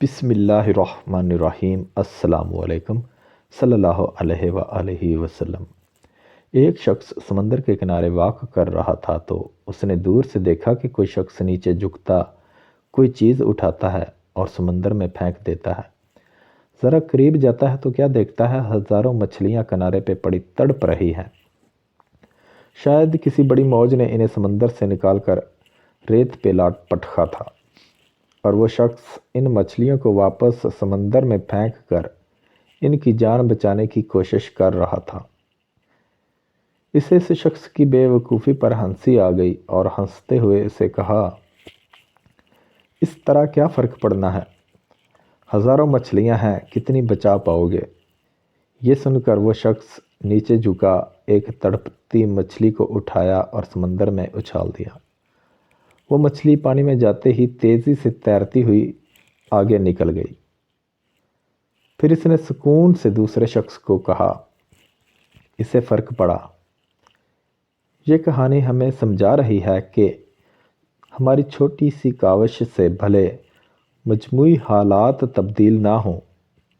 بسم اللہ الرحمن الرحیم۔ السلام علیکم صلی اللہ علیہ وآلہ وسلم۔ ایک شخص سمندر کے کنارے واقع کر رہا تھا تو اس نے دور سے دیکھا کہ کوئی شخص نیچے جھکتا کوئی چیز اٹھاتا ہے اور سمندر میں پھینک دیتا ہے۔ ذرا قریب جاتا ہے تو کیا دیکھتا ہے، ہزاروں مچھلیاں کنارے پہ پڑی تڑپ رہی ہیں۔ شاید کسی بڑی موج نے انہیں سمندر سے نکال کر ریت پہ لاٹ پٹکا تھا، اور وہ شخص ان مچھلیوں کو واپس سمندر میں پھینک کر ان کی جان بچانے کی کوشش کر رہا تھا۔ اسے اس شخص کی بے وقوفی پر ہنسی آ گئی اور ہنستے ہوئے اسے کہا، اس طرح کیا فرق پڑنا ہے، ہزاروں مچھلیاں ہیں، کتنی بچا پاؤ گے؟ یہ سن کر وہ شخص نیچے جھکا، ایک تڑپتی مچھلی کو اٹھایا اور سمندر میں اچھال دیا۔ وہ مچھلی پانی میں جاتے ہی تیزی سے تیرتی ہوئی آگے نکل گئی۔ پھر اس نے سکون سے دوسرے شخص کو کہا، اسے فرق پڑا۔ یہ کہانی ہمیں سمجھا رہی ہے کہ ہماری چھوٹی سی کاوش سے بھلے مجموعی حالات تبدیل نہ ہوں،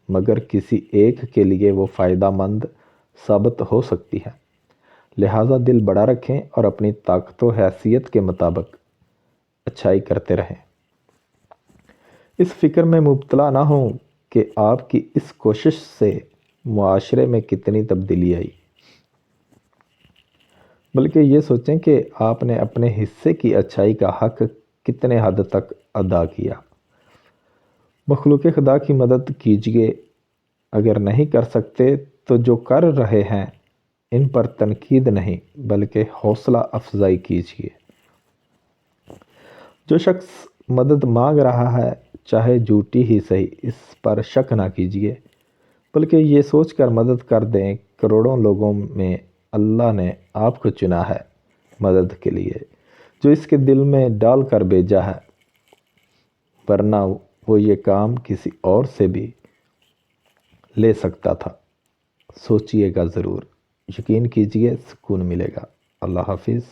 مگر کسی ایک کے لیے وہ فائدہ مند ثابت ہو سکتی ہے۔ لہٰذا دل بڑا رکھیں اور اپنی طاقت و حیثیت کے مطابق اچھائی کرتے رہیں۔ اس فکر میں مبتلا نہ ہوں کہ آپ کی اس کوشش سے معاشرے میں کتنی تبدیلی آئی، بلکہ یہ سوچیں کہ آپ نے اپنے حصے کی اچھائی کا حق کتنے حد تک ادا کیا۔ مخلوق خدا کی مدد کیجیے، اگر نہیں کر سکتے تو جو کر رہے ہیں ان پر تنقید نہیں بلکہ حوصلہ افزائی کیجیے۔ جو شخص مدد مانگ رہا ہے، چاہے جھوٹی ہی صحیح، اس پر شک نہ کیجیے، بلکہ یہ سوچ کر مدد کر دیں، کروڑوں لوگوں میں اللہ نے آپ کو چنا ہے مدد کے لیے، جو اس کے دل میں ڈال کر بھیجا ہے، ورنہ وہ یہ کام کسی اور سے بھی لے سکتا تھا۔ سوچئے گا ضرور، یقین کیجیے سکون ملے گا۔ اللہ حافظ۔